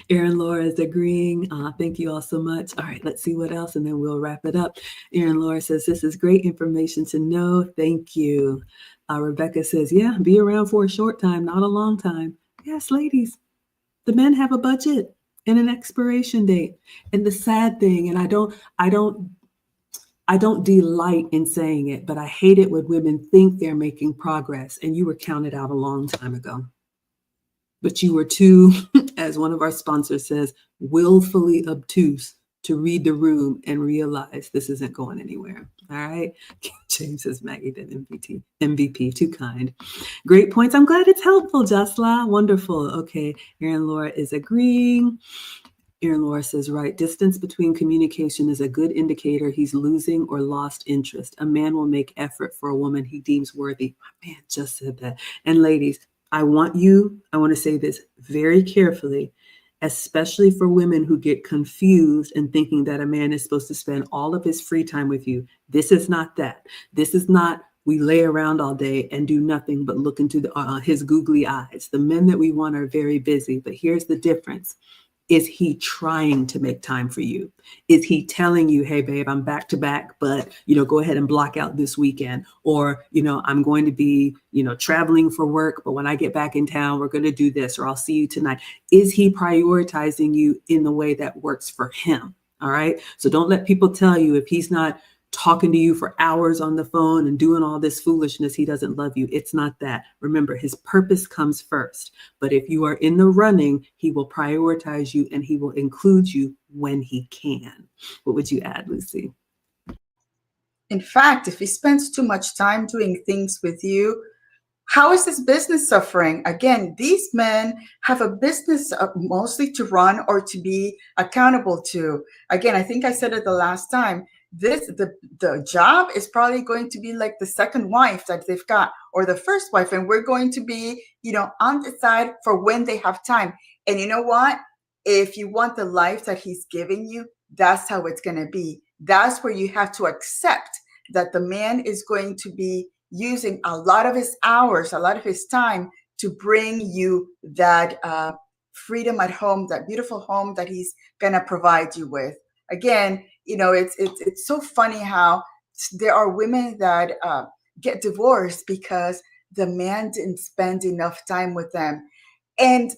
Erin Laura is agreeing. Thank you all so much. All right, let's see what else, and then we'll wrap it up. Erin Laura says, this is great information to know. Thank you. Rebecca says, yeah, be around for a short time, not a long time. Yes, ladies, the men have a budget and an expiration date. And the sad thing, and I don't delight in saying it, but I hate it when women think they're making progress and you were counted out a long time ago. but you were too, as one of our sponsors says, willfully obtuse to read the room and realize this isn't going anywhere. All right. James says Maggie did MVP, too kind. Great points. I'm glad it's helpful, Jasla. Wonderful. Okay. Erin Laura is agreeing. Erin Laura says, right, distance between communication is a good indicator he's losing or lost interest. A man will make effort for a woman he deems worthy. My man just said that. And ladies, I want to say this very carefully, especially for women who get confused and thinking that a man is supposed to spend all of his free time with you. This is not that. This is not we lay around all day and do nothing but look into his googly eyes. The men that we want are very busy, but here's the difference. Is he trying to make time for you? Is he telling you, hey, babe, I'm back to back, but, go ahead and block out this weekend? Or, I'm going to be, traveling for work, but when I get back in town, we're going to do this, or I'll see you tonight. Is he prioritizing you in the way that works for him? All right. So don't let people tell you if he's not talking to you for hours on the phone and doing all this foolishness, he doesn't love you. It's not that. Remember, his purpose comes first. But if you are in the running, he will prioritize you and he will include you when he can. What would you add, Lucy? In fact, if he spends too much time doing things with you, how is his business suffering? Again, these men have a business mostly to run or to be accountable to. Again, I think I said it the last time. The job is probably going to be like the second wife that they've got, or the first wife, and we're going to be, on the side for when they have time. And you know what? If you want the life that he's giving you, that's how it's going to be. That's where you have to accept that the man is going to be using a lot of his hours, a lot of his time to bring you that freedom at home, that beautiful home that he's going to provide you with. Again, it's so funny how there are women that get divorced because the man didn't spend enough time with them. And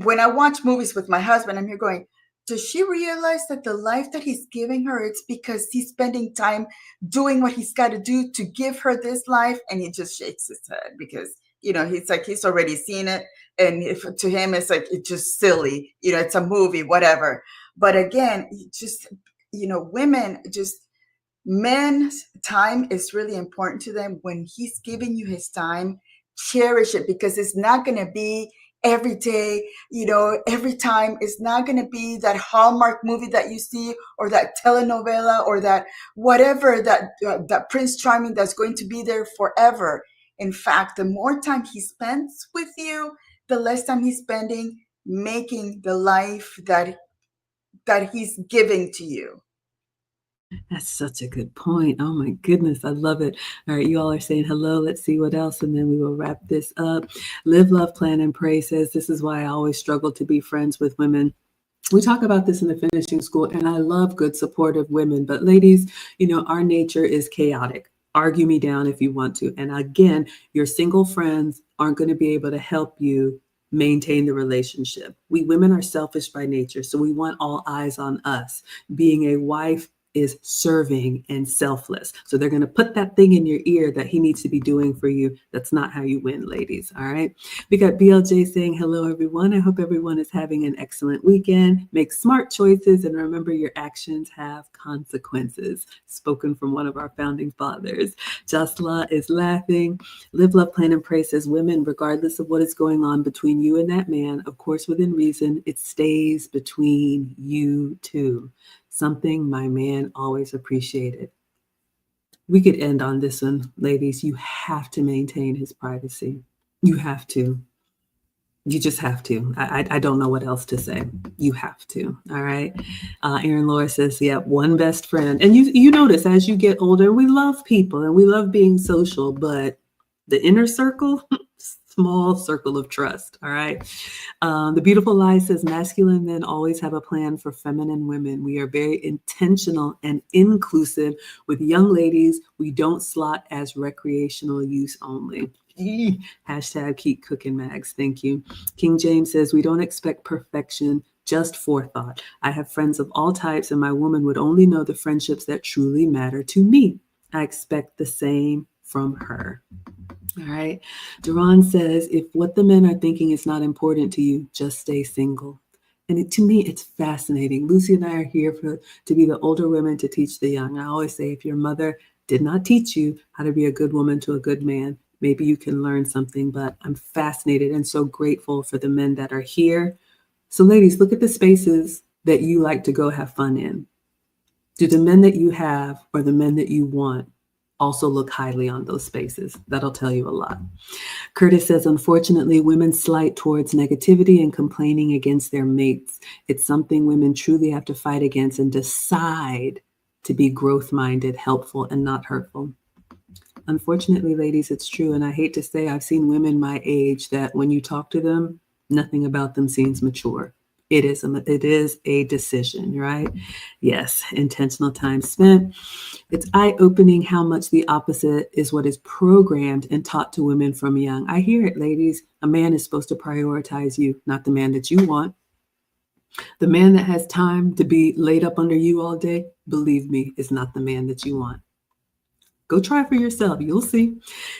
when I watch movies with my husband, I'm here going, does she realize that the life that he's giving her, it's because he's spending time doing what he's got to do to give her this life? And he just shakes his head because, he's like, he's already seen it. And if to him, it's like, it's just silly, it's a movie, whatever. But again, just, men's time is really important to them. When he's giving you his time, cherish it, because it's not going to be every day, every time. It's not going to be that Hallmark movie that you see, or that telenovela, or that whatever, that Prince Charming that's going to be there forever. In fact, the more time he spends with you, the less time he's spending making the life that he's giving to you. That's such a good point. Oh my goodness, I love it. All right, you all are saying hello. Let's see what else, and then we will wrap this up. Live, Love, Plan, and Pray says, this is why I always struggle to be friends with women. We talk about this in the finishing school, and I love good, supportive women. But ladies, our nature is chaotic. Argue me down if you want to. And again, your single friends aren't going to be able to help you maintain the relationship. We women are selfish by nature, so we want all eyes on us. Being a wife is serving and selfless. So they're going to put that thing in your ear that he needs to be doing for you. That's not how you win, ladies. All right. We got BLJ saying, hello, everyone. I hope everyone is having an excellent weekend. Make smart choices and remember your actions have consequences. Spoken from one of our founding fathers. Jasla is laughing. Live, Love, Plan, and Pray says, women, regardless of what is going on between you and that man, of course, within reason, it stays between you two. Something my man always appreciated. We could end on this one, ladies. You have to maintain his privacy. You have to. You just have to. I don't know what else to say. You have to. All right. Erin Laura says, yeah, one best friend. And you notice as you get older, we love people and we love being social, but the inner circle, small circle of trust. All right. The Beautiful Lie says, masculine men always have a plan for feminine women. We are very intentional and inclusive with young ladies. We don't slot as recreational use only. Hashtag keep cooking, Mags. Thank you. King James says, we don't expect perfection, just forethought. I have friends of all types, and my woman would only know the friendships that truly matter to me. I expect the same from her. All right. Duran says, if what the men are thinking is not important to you, just stay single. And to me, it's fascinating. Lucy and I are here to be the older women to teach the young. I always say, if your mother did not teach you how to be a good woman to a good man, maybe you can learn something. But I'm fascinated and so grateful for the men that are here. So ladies, look at the spaces that you like to go have fun in. Do the men that you have or the men that you want also look highly on those spaces? That'll tell you a lot. Curtis says, unfortunately, women slight towards negativity and complaining against their mates. It's something women truly have to fight against and decide to be growth-minded, helpful, and not hurtful. Unfortunately, ladies, it's true. And I hate to say, I've seen women my age that when you talk to them, nothing about them seems mature. It is a decision, right? Yes, intentional time spent. It's eye-opening how much the opposite is what is programmed and taught to women from young. I hear it, ladies. A man is supposed to prioritize you, not the man that you want. The man that has time to be laid up under you all day, believe me, is not the man that you want. Go try for yourself. You'll see.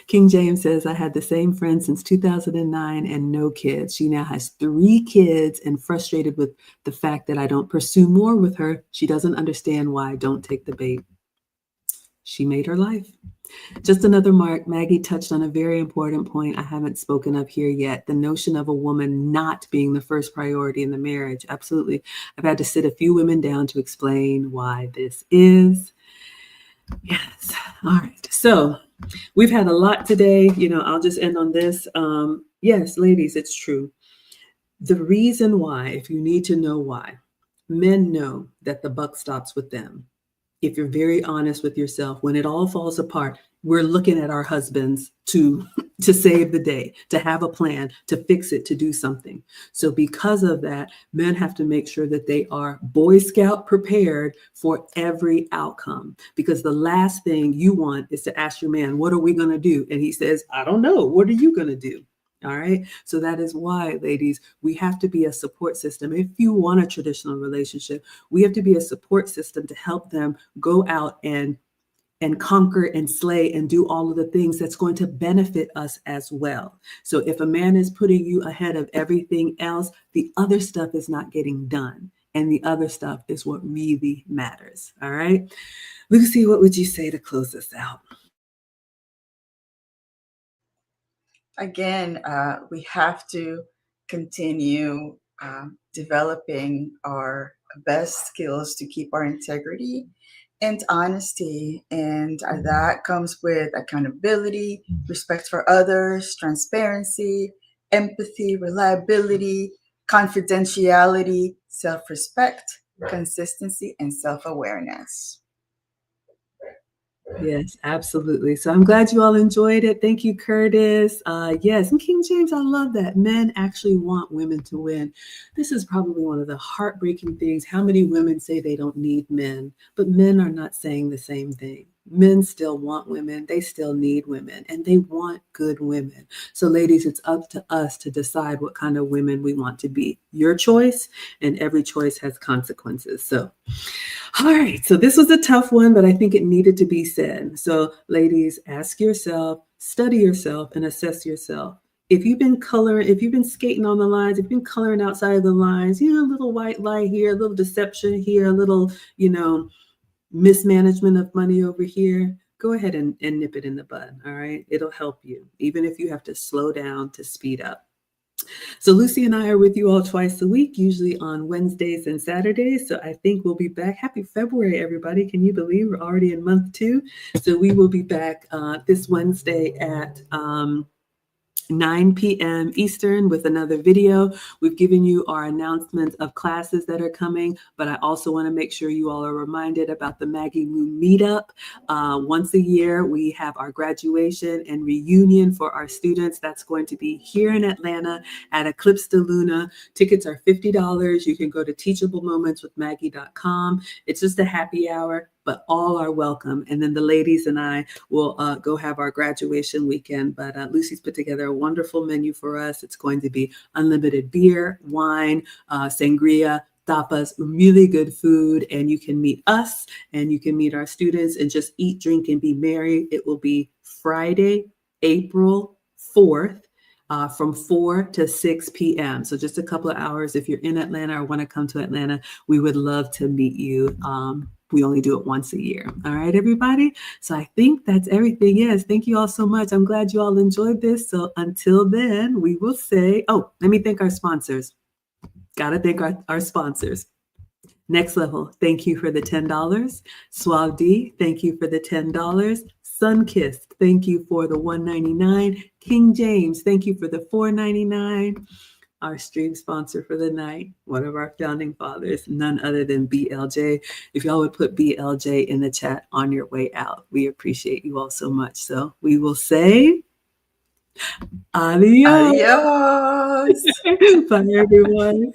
King James says, I had the same friend since 2009 and no kids. She now has 3 kids and frustrated with the fact that I don't pursue more with her. She doesn't understand why I don't take the bait. She made her life. Just another mark. Maggie touched on a very important point I haven't spoken of here yet. The notion of a woman not being the first priority in the marriage. Absolutely. I've had to sit a few women down to explain why this is. Yes. All right. So we've had a lot today. I'll just end on this. Yes, ladies, it's true. The reason why, if you need to know why, men know that the buck stops with them. If you're very honest with yourself, when it all falls apart, we're looking at our husbands to save the day, to have a plan, to fix it, to do something. So because of that, men have to make sure that they are Boy Scout prepared for every outcome. Because the last thing you want is to ask your man, what are we going to do? And he says, I don't know. What are you going to do? All right. So that is why, ladies, we have to be a support system. If you want a traditional relationship, we have to be a support system to help them go out and conquer and slay and do all of the things that's going to benefit us as well. So if a man is putting you ahead of everything else, the other stuff is not getting done. And the other stuff is what really matters. All right. Lucy, what would you say to close this out? Again, we have to continue developing our best skills to keep our integrity and honesty. And that comes with accountability, respect for others, transparency, empathy, reliability, confidentiality, self-respect, consistency, and self-awareness. Yes, absolutely. So I'm glad you all enjoyed it. Thank you, Curtis. Yes, and King James, I love that. Men actually want women to win. This is probably one of the heartbreaking things. How many women say they don't need men, but men are not saying the same thing. Men still want women. They still need women, and they want good women. So ladies, it's up to us to decide what kind of women we want to be. Your choice, and every choice has consequences. So all right, so this was a tough one, but I think it needed to be said. So ladies, ask yourself, study yourself, and assess yourself. If you've been skating on the lines, if you've been coloring outside of the lines, a little white lie here, a little deception here, a little, mismanagement of money over here, go ahead and nip it in the bud, all right? It'll help you, even if you have to slow down to speed up. So Lucy and I are with you all twice a week, usually on Wednesdays and Saturdays. So I think we'll be back. Happy February, everybody. Can you believe we're already in month 2? So we will be back this Wednesday at 9 p.m. Eastern with another video. We've given you our announcements of classes that are coming, but I also want to make sure you all are reminded about the MaggieLu Meetup. Once a year, we have our graduation and reunion for our students. That's going to be here in Atlanta at Eclipse di Luna. Tickets are $50. You can go to teachablemomentswithmaggie.com. It's just a happy hour, but all are welcome. And then the ladies and I will go have our graduation weekend. But Lucy's put together a wonderful menu for us. It's going to be unlimited beer, wine, sangria, tapas, really good food. And you can meet us and you can meet our students and just eat, drink, and be merry. It will be Friday, April 4th. From 4 to 6 p.m. So just a couple of hours. If you're in Atlanta or want to come to Atlanta, we would love to meet you. We only do it once a year. All right, everybody. So I think that's everything. Yes, thank you all so much. I'm glad you all enjoyed this. So until then, we will say, oh, let me thank our sponsors. Got to thank our sponsors. Next Level, thank you for the $10. Suave D, thank you for the $10. Sunkissed, thank you for the $1.99. King James, thank you for the $4.99. Our stream sponsor for the night, one of our founding fathers, none other than BLJ. If y'all would put BLJ in the chat on your way out, we appreciate you all so much. So we will say adios. Adios. Bye, everyone.